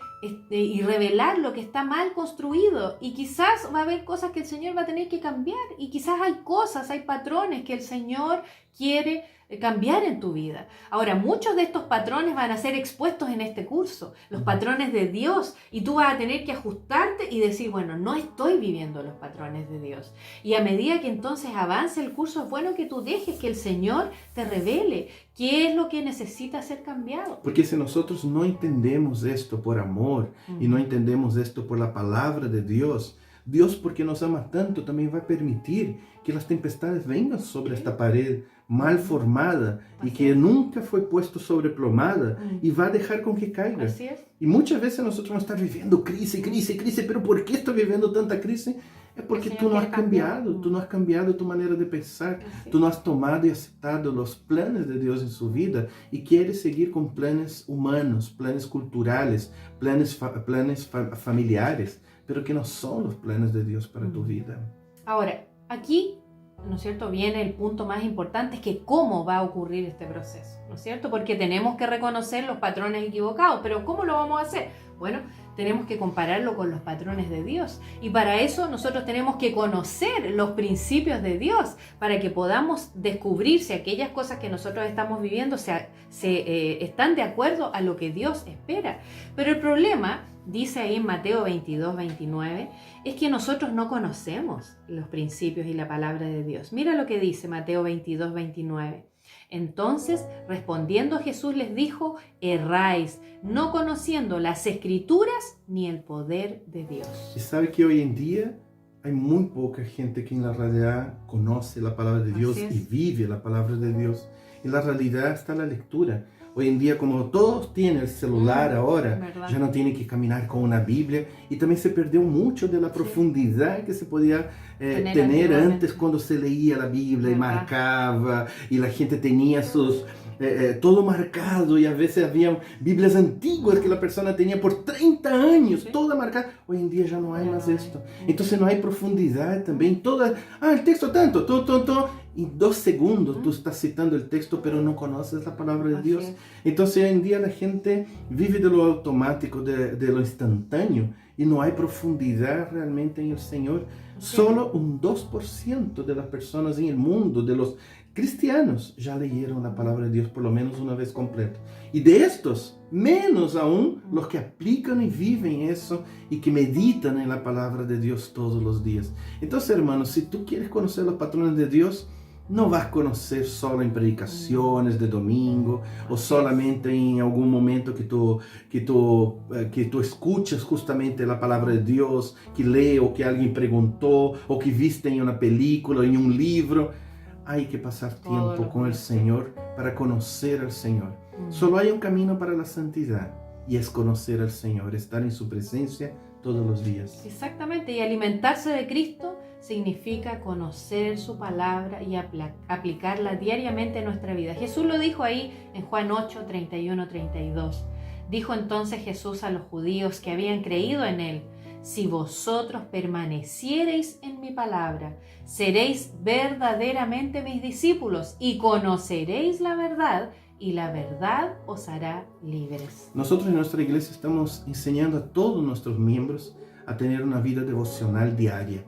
y revelar lo que está mal construido. Y quizás va a haber cosas que el Señor va a tener que cambiar, y quizás hay patrones que el Señor quiere cambiar en tu vida. Ahora, muchos de estos patrones van a ser expuestos en este curso, los patrones de Dios, y tú vas a tener que ajustarte y decir, bueno, no estoy viviendo los patrones de Dios. Y a medida que entonces avance el curso, es bueno que tú dejes que el Señor te revele qué es lo que necesita ser cambiado. Porque si nosotros no entendemos esto por amor y no entendemos esto por la palabra de Dios, Dios, porque nos ama tanto, también va a permitir que las tempestades vengan sobre esta pared mal formada y que nunca fue puesto sobre plomada y va a dejar con que caiga. Así es. Y muchas veces nosotros no estamos viviendo crisis, pero ¿por qué estoy viviendo tanta crisis? Es porque tú no has cambiado, tú no has cambiado tu manera de pensar, tú no has tomado y aceptado los planes de Dios en su vida y quieres seguir con planes humanos, planes culturales, planes familiares, pero que no son los planes de Dios para tu vida. Ahora, aquí, ¿no es cierto?, viene el punto más importante, es que cómo va a ocurrir este proceso, ¿no es cierto? Porque tenemos que reconocer los patrones equivocados, pero ¿cómo lo vamos a hacer? Bueno, tenemos que compararlo con los patrones de Dios, y para eso nosotros tenemos que conocer los principios de Dios, para que podamos descubrir si aquellas cosas que nosotros estamos viviendo están de acuerdo a lo que Dios espera. Pero el problema, dice ahí en Mateo 22, 29, es que nosotros no conocemos los principios y la palabra de Dios. Mira lo que dice Mateo 22, 29. Entonces, respondiendo Jesús les dijo, erráis, no conociendo las Escrituras ni el poder de Dios. Y sabe que hoy en día hay muy poca gente que en la realidad conoce la palabra de Dios y vive la palabra de Dios. En la realidad está la lectura. Hoy en día, como todos tienen el celular ahora, ya no tienen que caminar con una Biblia, y también se perdió mucho de la profundidad que se podía tener antes, cuando se leía la Biblia y marcaba, y la gente tenía sus... todo marcado, y a veces había Biblias antiguas que la persona tenía por 30 años, toda marcada. Hoy en día ya no hay más esto. Entonces no hay profundidad también. El texto tanto, en 2 segundos tú estás citando el texto, pero no conoces la palabra de Dios. Entonces hoy en día la gente vive de lo automático, de lo instantáneo, y no hay profundidad realmente en el Señor. Solo un 2% de las personas en el mundo, de los cristianos, ya leyeron la palabra de Dios por lo menos una vez completa. Y de estos, menos aún los que aplican y viven eso y que meditan en la palabra de Dios todos los días. Entonces, hermanos, si tú quieres conocer los patrones de Dios, no vas a conocer solo en predicaciones de domingo o solamente en algún momento que tú escuchas justamente la palabra de Dios, que lee o que alguien preguntó o que viste en una película o en un libro. Hay que pasar tiempo con el Señor para conocer al Señor. Solo hay un camino para la santidad, y es conocer al Señor, estar en su presencia todos los días. Exactamente, y alimentarse de Cristo significa conocer su palabra y aplicarla diariamente en nuestra vida. Jesús lo dijo ahí en Juan 8, 31, 32. Dijo entonces Jesús a los judíos que habían creído en él: si vosotros permaneciereis en mi palabra, seréis verdaderamente mis discípulos y conoceréis la verdad, y la verdad os hará libres. Nosotros en nuestra iglesia estamos enseñando a todos nuestros miembros a tener una vida devocional diaria.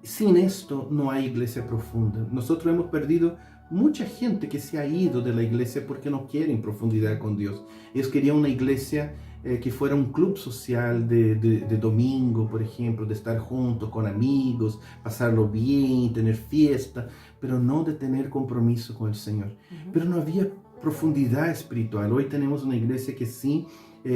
Sin esto no hay iglesia profunda. Nosotros hemos perdido mucha gente que se ha ido de la iglesia porque no quieren profundidad con Dios. Ellos querían una iglesia que fuera un club social de domingo, por ejemplo, de estar juntos con amigos, pasarlo bien, tener fiesta, pero no de tener compromiso con el Señor. Pero no había profundidad espiritual. Hoy tenemos una iglesia que sí,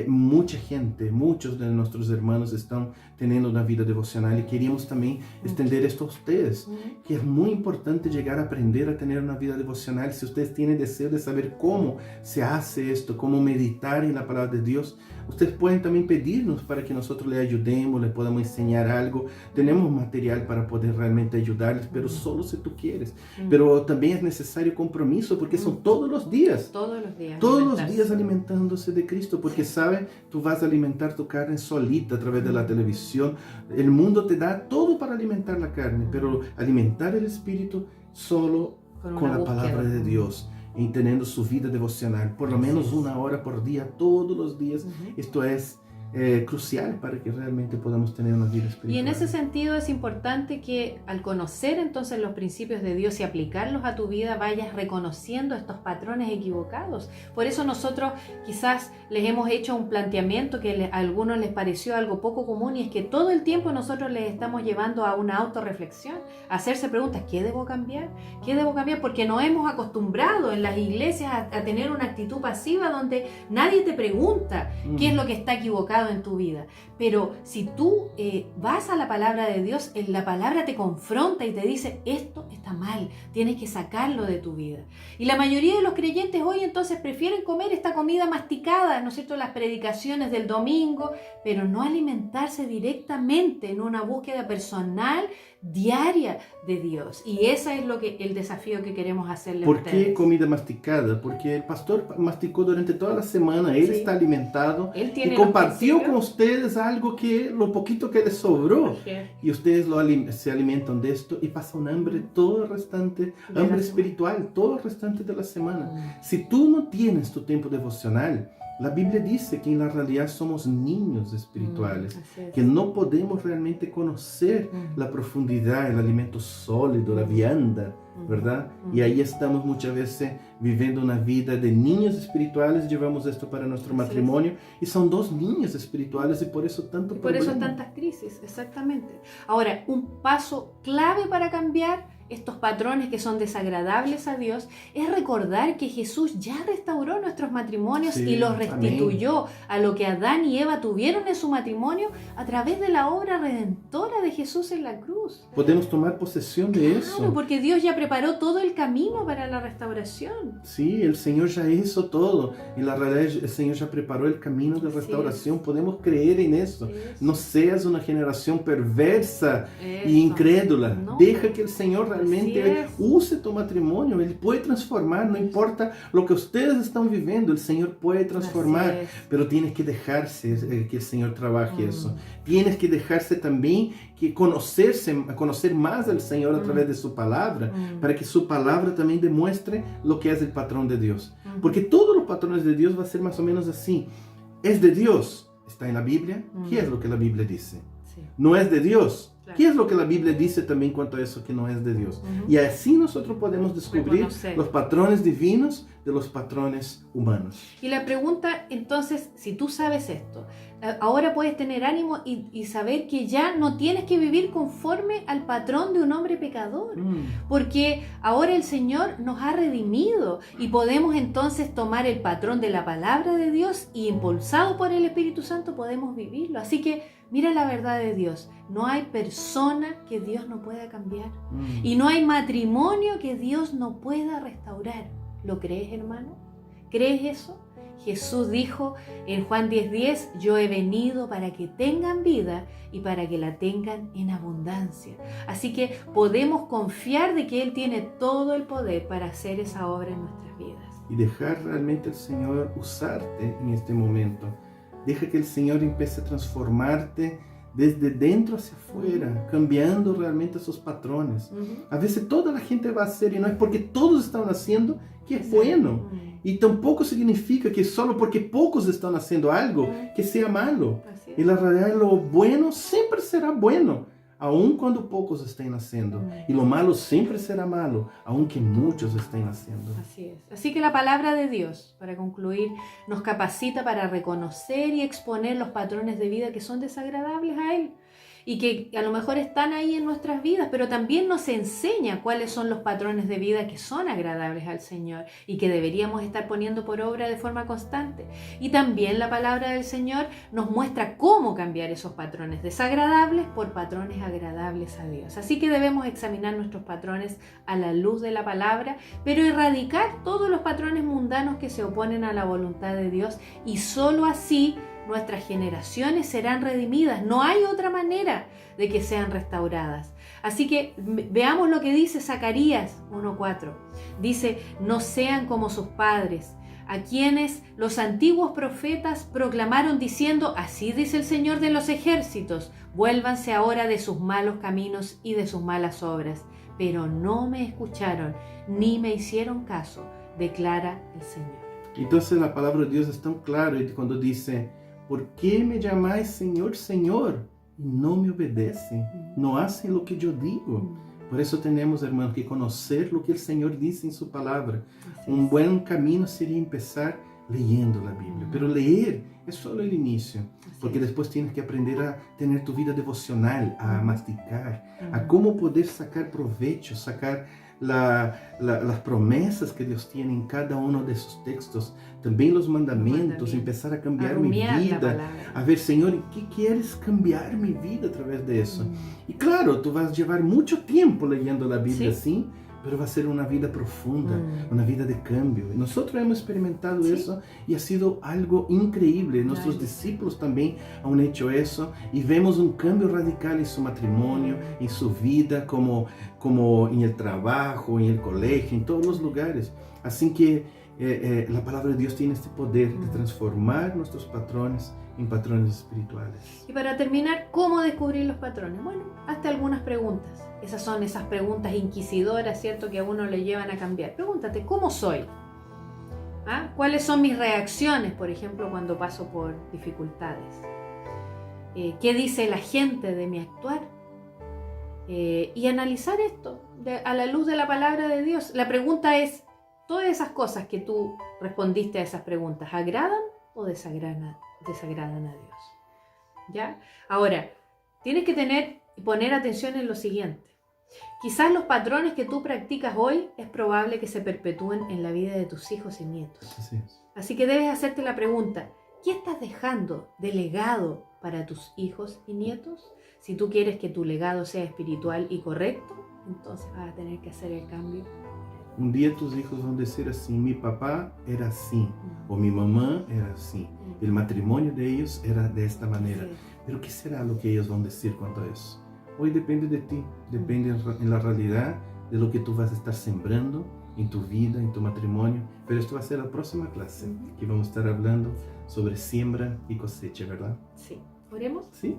mucha gente, muchos de nuestros hermanos están teniendo una vida devocional y queríamos también extender esto a ustedes, que es muy importante llegar a aprender a tener una vida devocional. Si ustedes tienen deseo de saber cómo se hace esto, cómo meditar en la palabra de Dios, ustedes pueden también pedirnos para que nosotros les ayudemos, les podamos enseñar algo. Tenemos material para poder realmente ayudarles, pero solo si tú quieres. Pero también es necesario compromiso, porque son todos los días. Todos los días. Todos los días alimentándose de Cristo, porque sabes, tú vas a alimentar tu carne solita a través de la televisión. El mundo te da todo para alimentar la carne, pero alimentar el espíritu solo con la palabra de Dios, y teniendo su vida devocional, por lo menos 1 hora por día, todos los días. Esto es crucial para que realmente podamos tener una vida espiritual. Y en ese sentido es importante que al conocer entonces los principios de Dios y aplicarlos a tu vida, vayas reconociendo estos patrones equivocados. Por eso nosotros quizás les hemos hecho un planteamiento que a algunos les pareció algo poco común, y es que todo el tiempo nosotros les estamos llevando a una autorreflexión, a hacerse preguntas: ¿qué debo cambiar? ¿Qué debo cambiar? Porque nos hemos acostumbrado en las iglesias a tener una actitud pasiva donde nadie te pregunta qué es lo que está equivocado en tu vida. Pero si tú vas a la palabra de Dios, la palabra te confronta y te dice: esto está mal, tienes que sacarlo de tu vida. Y la mayoría de los creyentes hoy entonces prefieren comer esta comida masticada, ¿no es cierto?, las predicaciones del domingo, pero no alimentarse directamente en una búsqueda personal diaria de Dios. Y ese es el desafío que queremos hacerle a ustedes. ¿Por qué comida masticada? Porque el pastor masticó durante toda la semana, él está alimentado, y compartió con ustedes algo, que lo poquito que les sobró, y ustedes se alimentan de esto y pasan hambre todo el restante, hambre espiritual todo el restante de la semana. Si tú no tienes tu tiempo devocional, la Biblia dice que en la realidad somos niños espirituales, que no podemos realmente conocer la profundidad, el alimento sólido, la vianda, ¿verdad? Y ahí estamos muchas veces viviendo una vida de niños espirituales, llevamos esto para nuestro matrimonio, y son 2 niños espirituales, y por eso tanto problema. Por eso tantas crisis, exactamente. Ahora, un paso clave para cambiar estos patrones que son desagradables a Dios es recordar que Jesús ya restauró nuestros matrimonios y los restituyó a lo que Adán y Eva tuvieron en su matrimonio a través de la obra redentora de Jesús en la cruz. Podemos tomar posesión de eso. Claro, porque Dios ya preparó todo el camino para la restauración. Sí, el Señor ya hizo todo. En la realidad el Señor ya preparó el camino de restauración. Podemos creer en eso. No seas una generación perversa e incrédula. No. Deja que el Señor realmente use tu matrimonio. Él puede transformar, no importa lo que ustedes están viviendo, el Señor puede transformar, pero tienes que dejarse que el Señor trabaje eso. Tienes que dejarse también que conocer más al Señor a través de su palabra, para que su palabra también demuestre lo que es el patrón de Dios. Porque todos los patrones de Dios va a ser más o menos así. Es de Dios, está en la Biblia. ¿Qué es lo que la Biblia dice? No es de Dios. ¿Qué es lo que la Biblia dice también cuanto a eso que no es de Dios? Y así nosotros podemos descubrir los patrones divinos de los patrones humanos. Y la pregunta entonces, si tú sabes esto, ahora puedes tener ánimo y saber que ya no tienes que vivir conforme al patrón de un hombre pecador, porque ahora el Señor nos ha redimido y podemos entonces tomar el patrón de la palabra de Dios y, impulsado por el Espíritu Santo, podemos vivirlo. Así que mira la verdad de Dios: no hay persona que Dios no pueda cambiar, y no hay matrimonio que Dios no pueda restaurar. ¿Lo crees, hermano? ¿Crees eso? Jesús dijo en Juan 10:10, yo he venido para que tengan vida y para que la tengan en abundancia. Así que podemos confiar de que Él tiene todo el poder para hacer esa obra en nuestras vidas. Y dejar realmente al Señor usarte en este momento. Deja que el Señor empiece a transformarte desde dentro hacia afuera, cambiando realmente esos patrones. A veces toda la gente va a hacer, y no es porque todos están haciendo que es bueno. Y tampoco significa que solo porque pocos están haciendo algo, que sea malo. En la realidad lo bueno siempre será bueno, aun cuando pocos estén haciendo. Y lo malo siempre será malo, aunque muchos estén haciendo. Así es. Así que la palabra de Dios, para concluir, nos capacita para reconocer y exponer los patrones de vida que son desagradables a Él y que a lo mejor están ahí en nuestras vidas, pero también nos enseña cuáles son los patrones de vida que son agradables al Señor y que deberíamos estar poniendo por obra de forma constante. Y también la palabra del Señor nos muestra cómo cambiar esos patrones desagradables por patrones agradables a Dios. Así que debemos examinar nuestros patrones a la luz de la palabra, pero erradicar todos los patrones mundanos que se oponen a la voluntad de Dios, y solo así nuestras generaciones serán redimidas. No hay otra manera de que sean restauradas. Así que veamos lo que dice Zacarías 1:4. Dice, no sean como sus padres, a quienes los antiguos profetas proclamaron diciendo, así dice el Señor de los ejércitos, vuélvanse ahora de sus malos caminos y de sus malas obras. Pero no me escucharon, ni me hicieron caso, declara el Señor. Entonces la palabra de Dios es tan clara cuando dice, ¿por qué me llamáis Señor, Señor? Y no me obedecen, no hacen lo que yo digo. Por eso tenemos, hermanos, que conocer lo que el Señor dice en su palabra. Un buen camino sería empezar leyendo la Biblia. Pero leer es solo el inicio, porque después tienes que aprender a tener tu vida devocional, a masticar, a cómo poder sacar provecho, sacar las promesas que Dios tiene en cada uno de sus textos, también los mandamientos, empezar a cambiar mi vida, a ver, Señor, ¿qué quieres cambiar mi vida a través de eso? Y claro, tú vas a llevar mucho tiempo leyendo la Biblia, ¿sí? Pero va a ser una vida profunda, una vida de cambio. Y nosotros hemos experimentado eso y ha sido algo increíble. Nuestros discípulos también han hecho eso y vemos un cambio radical en su matrimonio, en su vida, como en el trabajo, en el colegio, en todos los lugares. Así que la palabra de Dios tiene este poder de transformar nuestros patrones en patrones espirituales. Y para terminar, ¿cómo descubrir los patrones? Bueno, hazte algunas preguntas. Esas son esas preguntas inquisidoras, ¿cierto?, que a uno le llevan a cambiar. Pregúntate, ¿cómo soy? ¿Cuáles son mis reacciones, por ejemplo, cuando paso por dificultades? ¿Qué dice la gente de mi actuar? Y analizar esto a la luz de la palabra de Dios. La pregunta es, ¿todas esas cosas que tú respondiste a esas preguntas agradan o desagradan a Dios? ¿Ya? Ahora, tienes que poner atención en lo siguiente. Quizás los patrones que tú practicas hoy es probable que se perpetúen en la vida de tus hijos y nietos. Así que debes hacerte la pregunta, ¿qué estás dejando de legado para tus hijos y nietos? Si tú quieres que tu legado sea espiritual y correcto, entonces vas a tener que hacer el cambio. Un día tus hijos van a decir así, mi papá era así, o mi mamá era así. El matrimonio de ellos era de esta manera. Pero ¿qué será lo que ellos van a decir cuanto a eso? Hoy depende de ti, depende en la realidad de lo que tú vas a estar sembrando en tu vida, en tu matrimonio. Pero esto va a ser la próxima clase, que vamos a estar hablando sobre siembra y cosecha, ¿verdad? Sí. ¿Oremos? Sí.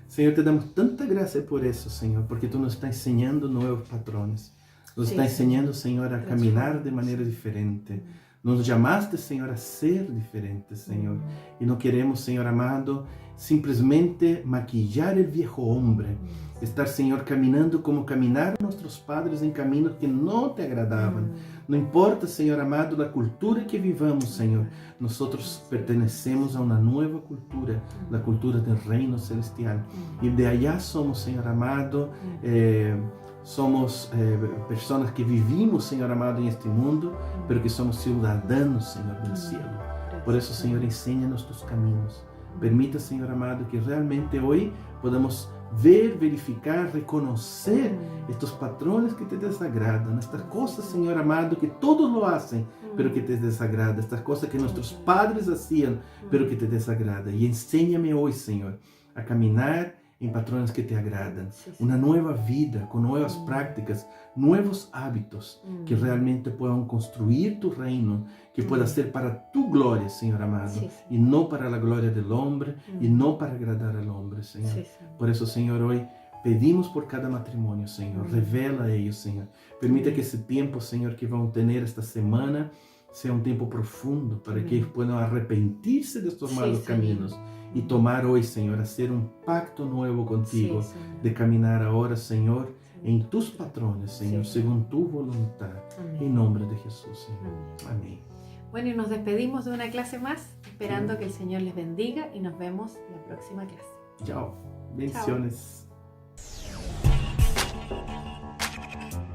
Señor, te damos tanta gracia por eso, Señor, porque tú nos estás enseñando nuevos patrones. Nos está enseñando, Señor, a caminar de manera diferente. Nos llamaste, Señor, a ser diferentes, Señor. Y no queremos, Señor amado, simplesmente maquillar el viejo hombre. Estar, Señor, caminando como caminaron nuestros padres en caminos que no te agradaban. No importa, Señor amado, la cultura que vivamos, Señor. Nosotros pertenecemos a una nueva cultura, la cultura del reino celestial. Y de allá somos, Señor amado, somos personas que vivimos, Señor amado, en este mundo, pero que somos ciudadanos, Señor, del cielo. Por eso, Señor, enséñanos tus caminos. Permita, Señor amado, que realmente hoy podamos ver, verificar, reconocer estos patrones que te desagradan, estas cosas, Señor amado, que todos lo hacen, pero que te desagrada, estas cosas que nuestros padres hacían, pero que te desagrada. Y enséñame hoy, Señor, a caminar en patrones que te agradan, una nueva vida con nuevas prácticas, nuevos hábitos que realmente puedan construir tu reino, que pueda ser para tu gloria, Señor amado, y no para la gloria del hombre, y no para agradar al hombre, Señor. Por eso, Señor, hoy pedimos por cada matrimonio, Señor, revela a ellos, Señor. Permite que ese tiempo, Señor, que van a tener esta semana, sea un tiempo profundo para que ellos puedan arrepentirse de estos malos caminos y tomar hoy, Señor, hacer un pacto nuevo contigo, de caminar ahora, Señor, en tus patrones, Señor, según tu voluntad. En nombre de Jesús, Señor. Amén. Bueno, y nos despedimos de una clase más, esperando que el Señor les bendiga y nos vemos en la próxima clase. Chao. Bendiciones. Chao.